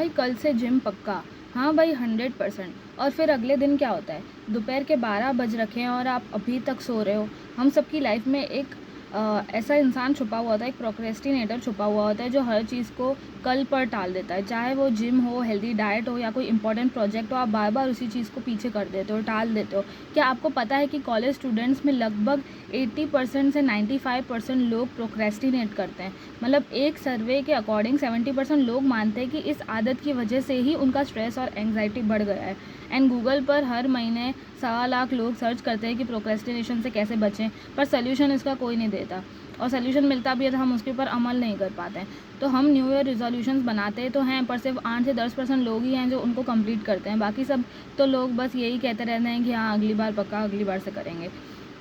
भाई कल से जिम पक्का। हाँ भाई 100%। और फिर अगले दिन क्या होता है, दोपहर के 12 बज रखे हैं और आप अभी तक सो रहे हो। हम सबकी लाइफ में एक ऐसा इंसान छुपा हुआ होता है, एक प्रोक्रेस्टिनेटर छुपा हुआ होता है जो हर चीज़ को कल पर टाल देता है। चाहे वो जिम हो, हेल्दी डाइट हो या कोई इंपॉर्टेंट प्रोजेक्ट हो, आप बार बार उसी चीज़ को पीछे कर देते हो, टाल देते हो। क्या आपको पता है कि कॉलेज स्टूडेंट्स में लगभग 80% से 95% लोग प्रोक्रेस्टिनेट करते हैं। मतलब एक सर्वे के अकॉर्डिंग 70% लोग मानते हैं कि इस आदत की वजह से ही उनका स्ट्रेस और एंग्जाइटी बढ़ गया है। एंड गूगल पर हर महीने 1.25 लाख लोग सर्च करते हैं कि प्रोक्रेस्टिनेशन से कैसे बचें, पर सोल्यूशन इसका कोई नहीं देता। और सोल्यूशन मिलता भी है तो हम उसके ऊपर अमल नहीं कर पाते हैं। तो हम न्यू ईयर रिजोल्यूशंस बनाते तो हैं, पर सिर्फ 8 से 10% लोग ही हैं जो उनको कंप्लीट करते हैं। बाकी सब तो लोग बस यही कहते रहते हैं कि हाँ अगली बार पक्का, अगली बार से करेंगे।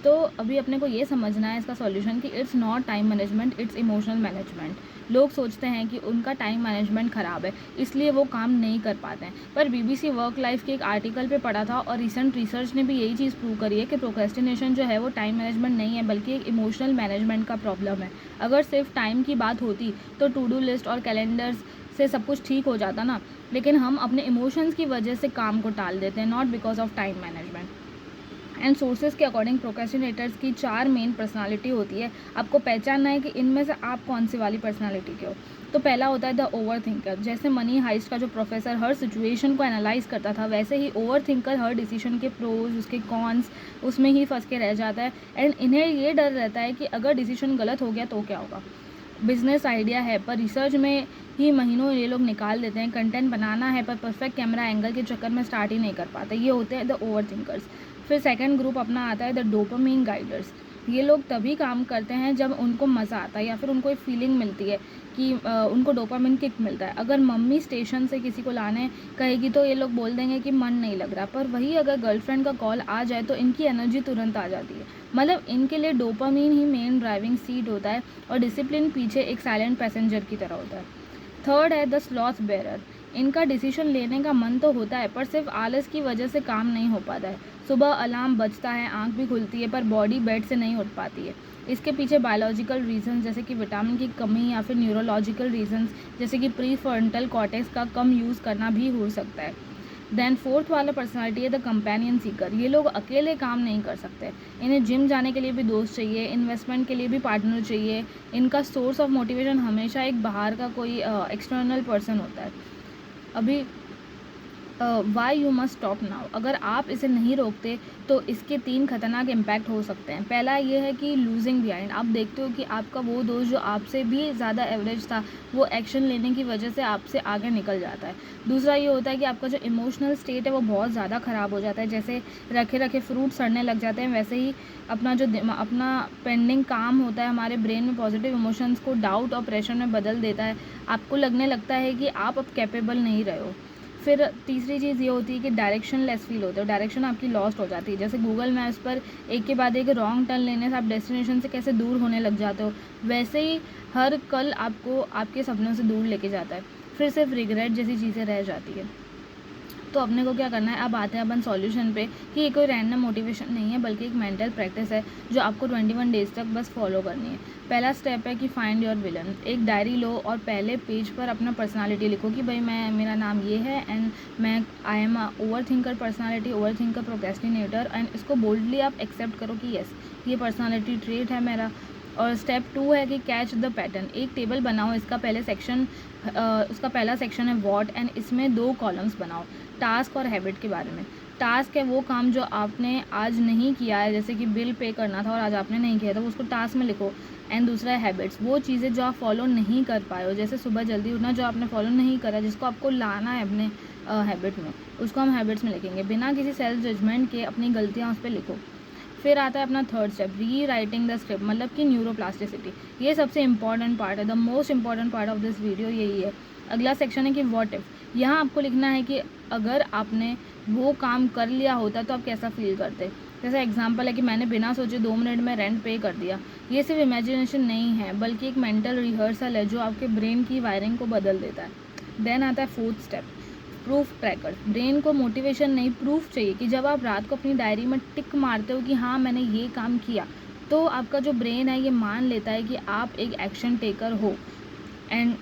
तो अभी अपने को ये समझना है इसका सॉल्यूशन कि it's not time management, it's emotional management. लोग सोचते हैं कि उनका टाइम मैनेजमेंट ख़राब है इसलिए वो काम नहीं कर पाते हैं, पर बीबीसी वर्क लाइफ के एक आर्टिकल पे पढ़ा था और रिसेंट रिसर्च ने भी यही चीज़ प्रूव करी है कि प्रोक्रेस्टिनेशन जो है वो टाइम मैनेजमेंट नहीं है बल्कि एक इमोशनल मैनेजमेंट का प्रॉब्लम है। अगर सिर्फ टाइम की बात होती तो टू डू लिस्ट और कैलेंडर्स से सब कुछ ठीक हो जाता ना, लेकिन हम अपने इमोशंस की वजह से काम को टाल देते हैं, not because of time management. And sources के अकॉर्डिंग प्रोक्रेस्टिनेटर्स की 4 मेन पर्सनालिटी होती है। आपको पहचानना है कि इनमें से आप कौन सी वाली पर्सनालिटी के हो। तो पहला होता है द ओवर थिंकर। जैसे मनी हाइस्ट का जो प्रोफेसर हर सिचुएशन को एनालाइज करता था, वैसे ही ओवर थिंकर हर डिसीजन के प्रोज, उसके कॉन्स, उसमें ही फंस के रह जाता है। एंड इन्हें ये डर रहता है कि अगर डिसीजन गलत हो गया तो क्या होगा। बिजनेस आइडिया है पर रिसर्च में ही महीनों ये लोग निकाल देते हैं। कंटेंट बनाना है पर परफेक्ट कैमरा एंगल के चक्कर में स्टार्ट ही नहीं कर पाते। ये होते हैं द ओवर थिंकर्स। फिर सेकंड ग्रुप अपना आता है द डोपामाइन गाइडर्स। ये लोग तभी काम करते हैं जब उनको मज़ा आता है या फिर उनको एक फीलिंग मिलती है कि उनको डोपामाइन किक मिलता है। अगर मम्मी स्टेशन से किसी को लाने कहेगी तो ये लोग बोल देंगे कि मन नहीं लग रहा, पर वही अगर गर्लफ्रेंड का कॉल आ जाए तो इनकी एनर्जी तुरंत आ जाती है। मतलब इनके लिए डोपामाइन ही मेन ड्राइविंग सीट होता है और डिसिप्लिन पीछे एक साइलेंट पैसेंजर की तरह होता है। थर्ड है द स्लॉथ बेरर। इनका डिसीजन लेने का मन तो होता है पर सिर्फ आलस की वजह से काम नहीं हो पाता है। सुबह अलार्म बजता है, आंख भी खुलती है पर बॉडी बेड से नहीं उठ पाती है। इसके पीछे बायोलॉजिकल रीजंस जैसे कि विटामिन की कमी या फिर न्यूरोलॉजिकल रीजंस जैसे कि प्री फ्रंटल कॉर्टेक्स का कम यूज़ करना भी हो सकता है। देन फोर्थ वाला पर्सनालिटी है द कंपेनियन सीकर। ये लोग अकेले काम नहीं कर सकते। इन्हें जिम जाने के लिए भी दोस्त चाहिए, इन्वेस्टमेंट के लिए भी पार्टनर चाहिए। इनका सोर्स ऑफ मोटिवेशन हमेशा एक बाहर का कोई एक्सटर्नल पर्सन होता है। अभी why you must stop now. अगर आप इसे नहीं रोकते तो इसके 3 खतरनाक इम्पैक्ट हो सकते हैं। पहला ये है कि लूजिंग बिहाइंड। आप देखते हो कि आपका वो दोस्त जो आपसे भी ज़्यादा एवरेज था वो एक्शन लेने की वजह से आपसे आगे निकल जाता है। दूसरा ये होता है कि आपका जो इमोशनल स्टेट है वो बहुत ज़्यादा ख़राब हो जाता है। जैसे रखे रखे फ्रूट सड़ने लग जाते हैं, वैसे ही अपना जो अपना पेंडिंग काम होता है हमारे ब्रेन में पॉजिटिव इमोशंस को डाउट और प्रेशर में बदल देता है। आपको लगने लगता है कि आप अब कैपेबल नहीं रहे हो। फिर तीसरी चीज़ ये होती है कि डायरेक्शन लेस फील होते हो। डायरेक्शन आपकी लॉस्ट हो जाती है। जैसे गूगल मैप्स पर एक के बाद एक रॉन्ग टर्न लेने से आप डेस्टिनेशन से कैसे दूर होने लग जाते हो, वैसे ही हर कल आपको आपके सपनों से दूर लेके जाता है। फिर सिर्फ रिग्रेट जैसी चीज़ें रह जाती है। तो अपने को क्या करना है, अब आते हैं अपन सॉल्यूशन पे कि ये कोई रैंडम मोटिवेशन नहीं है बल्कि एक मेंटल प्रैक्टिस है जो आपको 21 डेज तक बस फॉलो करनी है। पहला स्टेप है कि फाइंड योर विलन। एक डायरी लो और पहले पेज पर अपना पर्सनालिटी लिखो कि भाई मेरा नाम ये है एंड मैं I am over thinker personality, over thinker, procrastinator. And इसको बोल्डली आप एक्सेप्ट करो कि येस ये पर्सनैलिटी ट्रेट है मेरा। और स्टेप 2 है कि कैच द पैटर्न। एक टेबल बनाओ, इसका पहले सेक्शन उसका पहला सेक्शन है व्हाट एंड इसमें 2 कॉलम्स बनाओ, टास्क और हैबिट के बारे में। टास्क है वो काम जो आपने आज नहीं किया है, जैसे कि बिल पे करना था और आज आपने नहीं किया तो उसको टास्क में लिखो। एंड दूसरा है हैबिट्स, वो चीज़ें जो आप फॉलो नहीं कर पाए हो, जैसे सुबह जल्दी उठना जो आपने फॉलो नहीं करा, जिसको आपको लाना है अपने हैबिट में, उसको हम हैबिट्स में लिखेंगे। बिना किसी सेल्फ जजमेंट के अपनी गलतियाँ उस पर लिखो। फिर आता है अपना थर्ड स्टेप, री राइटिंग द स्क्रिप्ट, मतलब कि न्यूरोप्लास्टिसिटी। ये सबसे इंपॉर्टेंट पार्ट है, the most important part of this video यही है। अगला सेक्शन है कि व्हाट इफ़। यहाँ आपको लिखना है कि अगर आपने वो काम कर लिया होता तो आप कैसा फील करते। जैसे एग्जांपल है कि मैंने बिना सोचे 2 मिनट में रेंट पे कर दिया। ये सिर्फ इमेजिनेशन नहीं है बल्कि एक मेंटल रिहर्सल है जो आपके ब्रेन की वायरिंग को बदल देता है। देन आता है fourth step, proof tracker. Brain को मोटिवेशन नहीं, प्रूफ चाहिए कि जब आप रात को अपनी डायरी में टिक मारते हो कि हाँ मैंने ये काम किया, तो आपका जो ब्रेन है ये मान लेता है कि आप एक एक्शन टेकर हो। एंड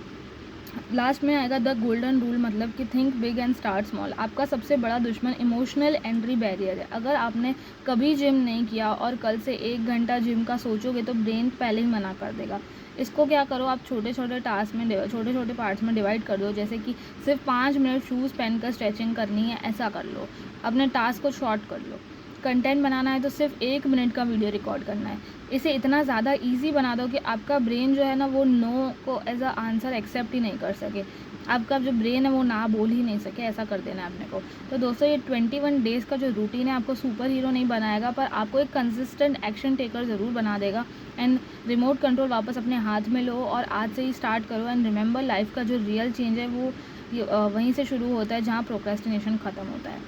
लास्ट में आएगा द गोल्डन रूल, मतलब कि think big and start small. आपका सबसे बड़ा दुश्मन इमोशनल एंट्री बैरियर है। अगर आपने कभी जिम नहीं किया और कल से 1 घंटा जिम का सोचोगे तो ब्रेन पहले ही मना कर देगा। इसको क्या करो, आप छोटे छोटे टास्क में छोटे छोटे पार्ट्स में डिवाइड कर दो। जैसे कि सिर्फ 5 मिनट शूज़ पहनकर स्ट्रेचिंग करनी है, ऐसा कर लो। अपने टास्क को शॉर्ट कर लो। कंटेंट बनाना है तो सिर्फ 1 मिनट का वीडियो रिकॉर्ड करना है। इसे इतना ज़्यादा ईजी बना दो कि आपका ब्रेन जो है ना, वो नो को एज अ आंसर एक्सेप्ट ही नहीं कर सके। आपका जो ब्रेन है वो ना बोल ही नहीं सके, ऐसा कर देना है अपने को। तो दोस्तों, ये 21 डेज़ का जो रूटीन है आपको सुपर हीरो नहीं बनाएगा, पर आपको एक कंसिस्टेंट एक्शन टेकर ज़रूर बना देगा। एंड रिमोट कंट्रोल वापस अपने हाथ में लो और आज से ही स्टार्ट करो। एंड रिमेंबर, लाइफ का जो रियल चेंज है वो वहीं से शुरू होता है जहाँ प्रोक्रेस्टिनेशन ख़त्म होता है।